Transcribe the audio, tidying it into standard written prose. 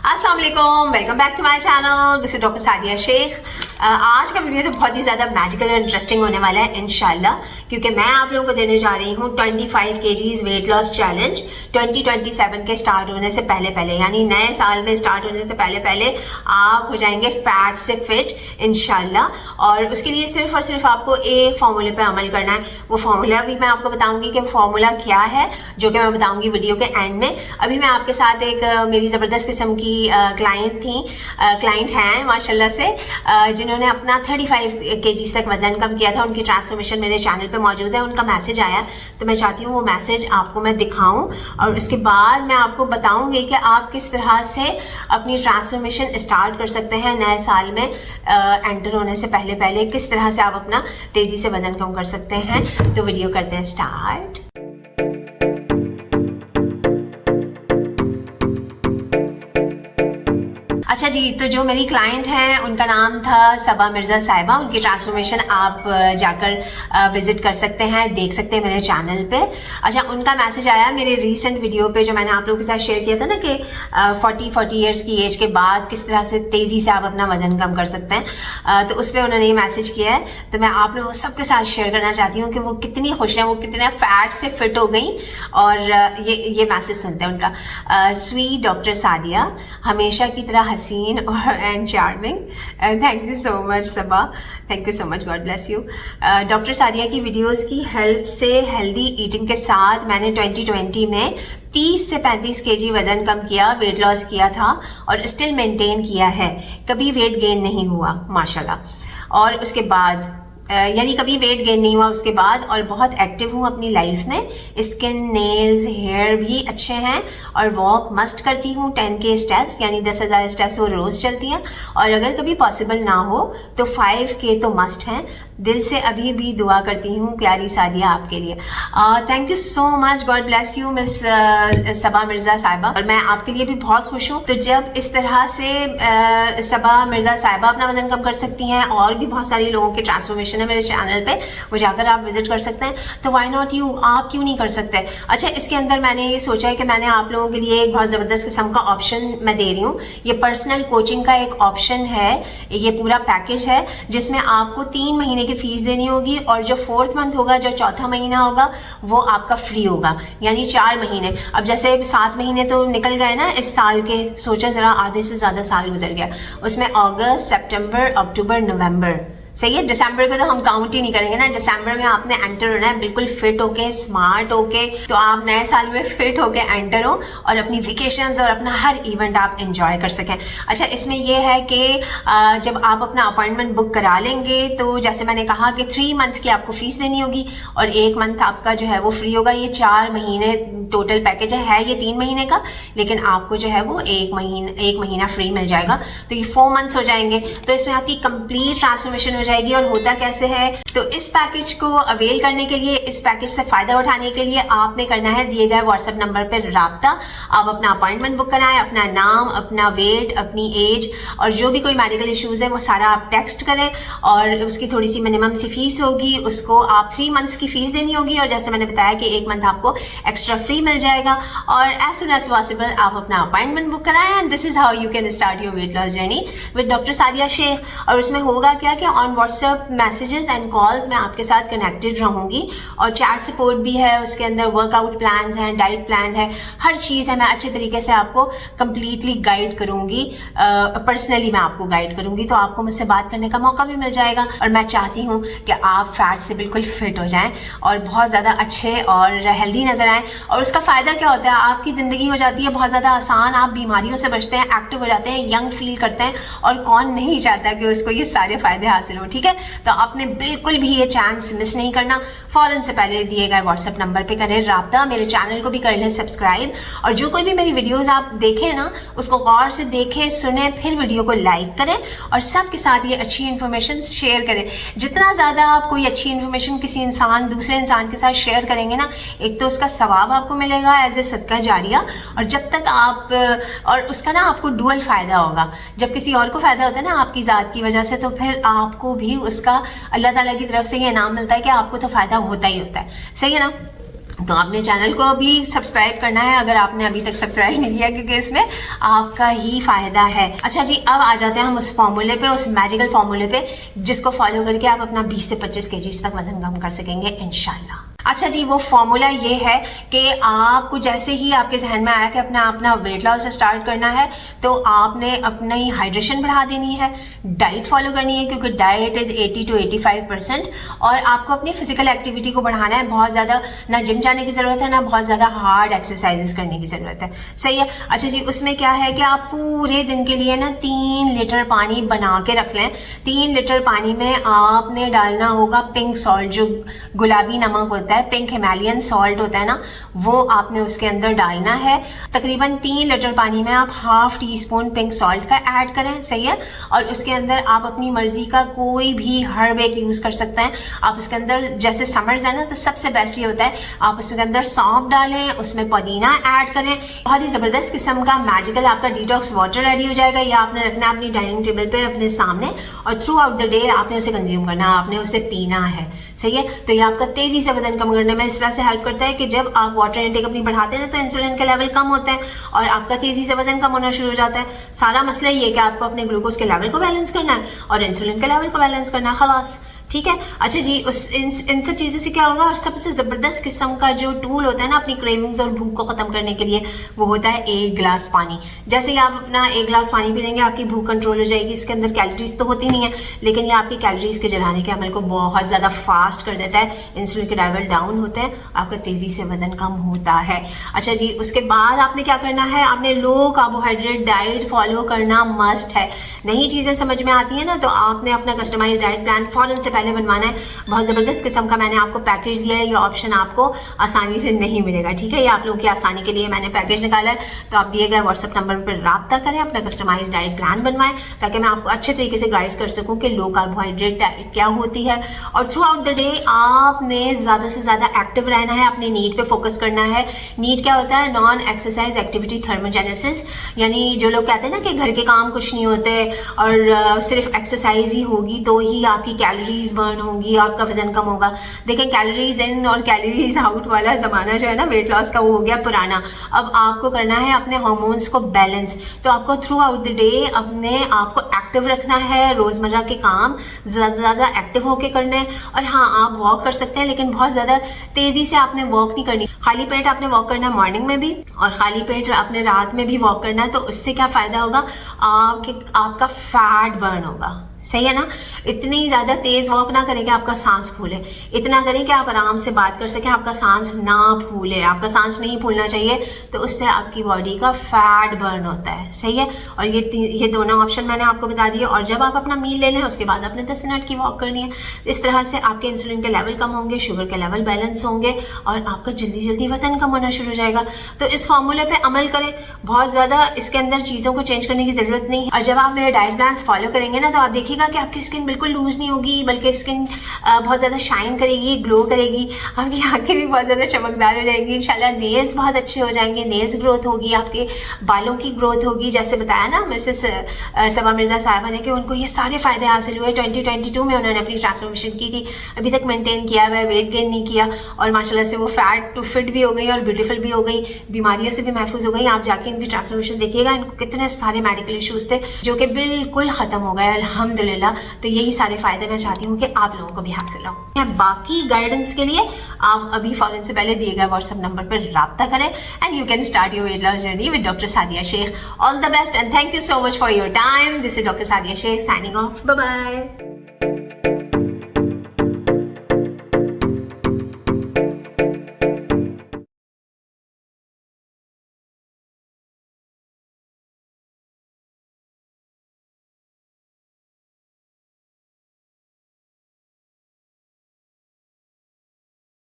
अस्सलाम वालेकुम, welcome back to my channel. This is doctor Sadia Shaikh. आज का वीडियो तो बहुत ही ज़्यादा मैजिकल और इंटरेस्टिंग होने वाला है इंशाल्लाह, क्योंकि मैं आप लोगों को देने जा रही हूँ 25 kgs वेट लॉस चैलेंज 2027 के स्टार्ट होने से पहले पहले, यानी नए साल में स्टार्ट होने से पहले पहले आप हो जाएंगे फैट से फिट इंशाल्लाह। और उसके लिए सिर्फ और सिर्फ आपको एक फार्मूले पे अमल करना है। वो फार्मूला भी मैं आपको बताऊंगी कि फार्मूला क्या है, जो कि मैं बताऊंगी वीडियो के एंड में। अभी मैं आपके साथ एक मेरी ज़बरदस्त किस्म की क्लाइंट हैं माशाल्लाह से, जिन्होंने अपना 35 kgs तक वजन कम किया था। उनकी ट्रांसफॉर्मेशन मेरे चैनल पे मौजूद है, उनका मैसेज आया, तो मैं चाहती हूँ वो मैसेज आपको मैं दिखाऊं और उसके बाद मैं आपको बताऊंगी कि आप किस तरह से अपनी ट्रांसफॉर्मेशन स्टार्ट कर सकते हैं नए साल में एंटर होने से पहले पहले, किस तरह से आप अपना तेज़ी से वजन कम कर सकते हैं। तो वीडियो करते हैं स्टार्ट। अच्छा जी, तो जो मेरी क्लाइंट है उनका नाम था सबा मिर्ज़ा साहिबा। उनकी ट्रांसफॉर्मेशन आप जाकर विजिट कर सकते हैं, देख सकते हैं मेरे चैनल पे। अच्छा, उनका मैसेज आया मेरे रीसेंट वीडियो पे जो मैंने आप लोगों के साथ शेयर किया था ना कि 40 ईयर्स की एज के बाद किस तरह से तेज़ी से आप अपना वजन कम कर सकते हैं। तो उस पर उन्होंने ये मैसेज किया है, तो मैं आप लोगों सबके साथ शेयर करना चाहती हूँ कि वो कितनी खुश हैं, वो कितने फैट से फिट हो गई। और ये मैसेज सुनते हैं उनका। स्वीट डॉक्टर सादिया, हमेशा की तरह हसीन और and charming. Thank you so much Saba, thank you so much, God bless you. Doctor Sadia की वीडियोस की हेल्प से हेल्दी ईटिंग के साथ मैंने 2020 में 30 से 35 kg वजन कम किया, वेट लॉस किया था और स्टिल मेंटेन किया है। कभी वेट गेन नहीं हुआ माशाल्लाह। और उसके बाद यानी कभी वेट गेन नहीं हुआ उसके बाद, और बहुत एक्टिव हूँ अपनी लाइफ में। स्किन, नेल्स, हेयर भी अच्छे हैं और वॉक मस्ट करती हूँ 10K स्टेप्स, यानी 10,000 स्टेप्स वो रोज़ चलती हैं। और अगर कभी पॉसिबल ना हो तो 5K तो मस्ट हैं। दिल से अभी भी दुआ करती हूँ प्यारी सादिया आपके लिए। Thank you so much, God bless you miss Saba Mirza साहिबा। और मैं आपके लिए भी बहुत खुश हूँ। तो जब इस तरह से सबा मिर्ज़ा साहिबा अपना वजन कम कर सकती हैं, और भी बहुत सारी लोगों के ट्रांसफॉर्मेशन है मेरे चैनल पे, वो जाकर आप विजिट कर सकते हैं, तो व्हाई नॉट यू, आप क्यों नहीं कर सकते। अच्छा, इसके अंदर मैंने ये सोचा है कि मैंने आप लोगों के लिए एक बहुत ज़बरदस्त किस्म का ऑप्शन मैं दे रही हूँ। ये पर्सनल कोचिंग का एक ऑप्शन है, ये पूरा पैकेज है जिसमें आपको 3 महीने की फीस देनी होगी, और जो 4th मंथ होगा, जो चौथा महीना होगा, वो आपका फ्री होगा, यानी 4 महीने। अब जैसे 7 महीने तो निकल गए ना इस साल के, सोचा जरा आधे से ज़्यादा साल गुजर गया। उसमें अगस्त, सितंबर, अक्टूबर, नवंबर, सही है। दिसंबर को तो हम काउंट ही नहीं करेंगे ना। दिसंबर में आपने एंटर होना है बिल्कुल फिट होके, स्मार्ट होके, तो आप नए साल में फिट होके एंटर हो और अपनी वेकेशंस और अपना हर इवेंट आप एंजॉय कर सकें। अच्छा, इसमें यह है कि जब आप अपना अपॉइंटमेंट बुक करा लेंगे, तो जैसे मैंने कहा कि 3 मंथ्स की आपको फीस देनी होगी और 1 मंथ आपका जो है वो फ्री होगा। ये 4 महीने टोटल पैकेज है ये 3 महीने का, लेकिन आपको जो है वो 1 महीना फ्री मिल जाएगा, तो ये 4 मंथ्स हो जाएंगे। तो इसमें आपकी कंप्लीट ट्रांसफॉर्मेशन हो जाएगी। और होता कैसे है, तो इस पैकेज को अवेल करने के लिए, इस पैकेज से फायदा उठाने के लिए आपने करना है दिए गए व्हाट्सएप नंबर पर राब्ता। आप अपना अपॉइंटमेंट बुक कराएं, अपना नाम, अपना वेट, अपनी एज और जो भी कोई मेडिकल इश्यूज है वो सारा आप टेक्स्ट करें, और उसकी थोड़ी सी मिनिमम सी फीस होगी, उसको आप 3 मंथ्स की फीस देनी होगी। और जैसे मैंने बताया कि 1 मंथ आपको एक्स्ट्रा फ्री मिल जाएगा। और एज सुन एज पॉसिबल आप अपना अपॉइंटमेंट बुक कराएं, and this is how you can start your weight loss journey with doctor Sadia Shaikh. और उसमें होगा क्या कि on WhatsApp messages and calls मैं आपके साथ कनेक्टेड रहूंगी, और चैट सपोर्ट भी है, उसके अंदर वर्कआउट प्लान्स हैं, डाइट प्लान है, हर चीज़ है। मैं अच्छे तरीके से आपको कंप्लीटली गाइड करूंगी, पर्सनली मैं आपको गाइड करूंगी, तो आपको मुझसे बात करने का मौका भी मिल जाएगा। और मैं चाहती हूँ कि आप फैट से बिल्कुल फिट हो जाएं और बहुत ज़्यादा अच्छे और हेल्दी नजर आएँ। और उसका फ़ायदा क्या होता है, आपकी ज़िंदगी हो जाती है बहुत ज़्यादा आसान, आप बीमारियों से बचते हैं, एक्टिव हो जाते हैं, यंग फील करते हैं, और कौन नहीं चाहता कि उसको ये सारे फ़ायदे हासिल हो। ठीक है, तो आपने बिल्कुल भी ये चांस मिस नहीं करना। फौरन से पहले दिए गए व्हाट्सएप नंबर पे करें राब्ता, मेरे चैनल को भी कर लें सब्सक्राइब, और जो कोई भी मेरी वीडियोस आप देखें ना, उसको गौर से देखें, सुने, फिर वीडियो को लाइक करें और सबके साथ ये अच्छी इन्फॉर्मेशन शेयर करें। जितना ज़्यादा आप कोई अच्छी इन्फॉर्मेशन किसी इंसान, दूसरे इंसान के साथ शेयर करेंगे ना, एक तो उसका सवाब आपको मिलेगा एज ए सदका जारिया, और जब तक आप, और उसका ना आपको डुअल फ़ायदा होगा। जब किसी और को फ़ायदा होता है ना आपकी ज़ात की वजह से, तो फिर आपको भी उसका अल्लाह ताला की तरफ से ये इनाम मिलता है कि आपको तो फ़ायदा होता ही होता है। सही है ना। तो आपने चैनल को भी सब्सक्राइब करना है अगर आपने अभी तक सब्सक्राइब नहीं किया, क्योंकि इसमें आपका ही फायदा है। अच्छा जी, अब आ जाते हैं हम उस फॉर्मूले पे, उस मैजिकल फॉर्मूले पे जिसको फॉलो करके आप अपना 20 से 25 kg तक वजन कम कर सकेंगे इंशाल्लाह। अच्छा जी, वो फॉर्मूला ये है कि आपको जैसे ही आपके जहन में आया कि अपना वेट लॉस स्टार्ट करना है, तो आपने अपनी हाइड्रेशन बढ़ा देनी है, डाइट फॉलो करनी है, क्योंकि डाइट इज 80 to 85%, और आपको अपनी फिजिकल एक्टिविटी को बढ़ाना है। बहुत ज़्यादा ना जिम जाने की ज़रूरत है, ना बहुत ज़्यादा हार्ड एक्सरसाइजेस करने की ज़रूरत है। सही है। अच्छा जी, उसमें क्या है कि आप पूरे दिन के लिए ना 3 लीटर पानी बना के रख लें। 3 लीटर पानी में आपने डालना होगा पिंक सॉल्ट, जो गुलाबी नमक होता है, पिंक हिमालयन सॉल्ट होता है ना, वो आपने उसके अंदर डालना है। तकरीबन 3 लीटर पानी में आप ½ टीस्पून पिंक सॉल्ट का ऐड करें। सही है। और उसके अंदर आप अपनी मर्जी का कोई भी हर्ब एक यूज कर सकते हैं। आप उसके अंदर, जैसे समर्स है ना, तो सबसे बेस्ट ये होता है आप उसके अंदर सौंफ डालें, उसमें पुदीना ऐड करें। बहुत ही जबरदस्त किस्म का मैजिकल आपका डिटॉक्स वाटर रेडी हो जाएगा। या आपने रखना है अपनी डाइनिंग टेबल पे अपने सामने, और थ्रू आउट द डे आपने उसे कंज्यूम करना है, आपने उसे पीना है। सही है। तो ये आपका तेजी से वजन कम करने में इस तरह से हेल्प करता है कि जब आप वाटर इनटेक अपनी बढ़ाते हैं तो इंसुलिन के लेवल कम होते हैं और आपका तेजी से वजन कम होना शुरू हो जाता है। सारा मसला ये है कि आपको अपने ग्लूकोज के लेवल को बैलेंस करना है और इंसुलिन के लेवल को बैलेंस करना है, खलास। ठीक है। अच्छा जी, इन सब चीज़ों से क्या होगा, और सबसे ज़बरदस्त किस्म का जो टूल होता है ना अपनी क्रेविंग्स और भूख को ख़त्म करने के लिए, वो होता है 1 गिलास पानी। जैसे ही आप अपना 1 गिलास पानी पी लेंगे, आपकी भूख कंट्रोल हो जाएगी। इसके अंदर कैलोरीज तो होती नहीं है, लेकिन ये आपकी कैलोरीज के जलाने के अमल को बहुत ज़्यादा फास्ट कर देता है। इंसुलिन के लेवल डाउन होते हैं, आपका तेज़ी से वजन कम होता है। अच्छा जी, उसके बाद आपने क्या करना है, आपने लो कार्बोहाइड्रेट डाइट फॉलो करना मस्ट है। नई चीज़ें समझ में आती हैं ना, तो आपने अपना कस्टमाइज डाइट प्लान फ़ौरन से पहले बनवाना है। बहुत ज़बरदस्त किस्म का मैंने आपको पैकेज दिया है, ये ऑप्शन आपको आसानी से नहीं मिलेगा। ठीक है। ये आप लोगों की आसानी के लिए मैंने पैकेज निकाला है। तो आप दिए गए व्हाट्सएप नंबर पर रब्ता करें, अपना कस्टमाइज डाइट प्लान बनवाएं, ताकि मैं आपको अच्छे तरीके से गाइड कर सकूं कि लो कार्बोहाइड्रेट डाइट क्या होती है। और थ्रू आउट द डे आपने ज़्यादा से ज़्यादा एक्टिव रहना है, अपनी नीड पे फोकस करना है। नीड क्या होता है, नॉन एक्सरसाइज एक्टिविटी थर्मोजेनेसिस, यानी जो लोग कहते हैं ना कि घर के काम कुछ नहीं होते और सिर्फ एक्सरसाइज ही होगी तो ही आपकी कैलोरीज बर्न होंगी, आपका वजन कम होगा। देखें, कैलोरीज इन और कैलोरीज आउट वाला ज़माना जो है ना वेट लॉस का, वो हो गया पुराना। अब आपको करना है अपने हार्मोन्स को बैलेंस। तो आपको थ्रू आउट द डे अपने आपको एक्टिव रखना है, रोज़मर्रा के काम ज़्यादा से ज़्यादा एक्टिव होकर करने हैं। और हाँ, आप वॉक कर सकते हैं, लेकिन बहुत ज़्यादा तेज़ी से आपने वॉक नहीं करनी। खाली पेट आपने वॉक करना है मॉर्निंग में भी, और खाली पेट आपने रात में भी वॉक करना है। तो उससे क्या फ़ायदा होगा, आपका फैट बर्न होगा। सही है ना। इतनी ज़्यादा तेज़ वॉक ना करें कि आपका सांस फूले, इतना करें कि आप आराम से बात कर सकें, आपका सांस ना फूले। आपका सांस नहीं फूलना चाहिए, तो उससे आपकी बॉडी का फैट बर्न होता है। सही है। और ये दोनों ऑप्शन मैंने आपको बता दिए। और जब आप अपना मील ले लें, उसके बाद आपने 10 मिनट की वॉक करनी है। इस तरह से आपके इंसुलिन के लेवल कम होंगे, शुगर के लेवल बैलेंस होंगे, और आपका जल्दी जल्दी वजन कम होना शुरू हो जाएगा। तो इस फॉर्मूले पे अमल करें, बहुत ज़्यादा इसके अंदर चीज़ों को चेंज करने की ज़रूरत नहीं है। और जब आप मेरे डाइट प्लान फॉलो करेंगे ना, तो आप देखिएगा कि आपकी स्किन बिल्कुल लूज नहीं होगी, बल्कि स्किन बहुत ज़्यादा शाइन करेगी, ग्लो करेगी, आपकी आंखें भी बहुत ज़्यादा चमकदार हो जाएंगी। इंशाल्लाह नेल्स बहुत अच्छे हो जाएंगे, नेल्स ग्रोथ होगी, आपके बालों की ग्रोथ होगी। जैसे बताया ना मिसेस सबा मिर्ज़ा साहिबा ने कि उनको ये सारे फ़ायदे हासिल हुए। 2022 में उन्होंने अपनी ट्रांसफॉर्मेशन की थी, अभी तक मेंटेन किया हुआ है, वेट गेन नहीं किया, और माशाल्लाह से वो फैट टू फिट भी हो गई और ब्यूटीफुल भी हो गई, बीमारियों से भी महफूज हो गई। आप जाके इनकी ट्रांसफॉर्मेशन देखिएगा, इनको कितने सारे मेडिकल इशूज़ थे जो कि बिल्कुल ख़त्म हो गए अल्हम्दुलिल्लाह। तो यही सारे फ़ायदे मैं चाहती हूँ कि आप लोगों को भी हासिल हो। बाकी गाइडेंस के लिए आप अभी फ़ौरन से पहले दिए गए व्हाट्सएप नंबर पर रब्ता करें, and you can start your weight loss journey with doctor Sadia Shaikh. All the best and thank you so much for your time. This is doctor Sadia Shaikh signing off. Bye bye.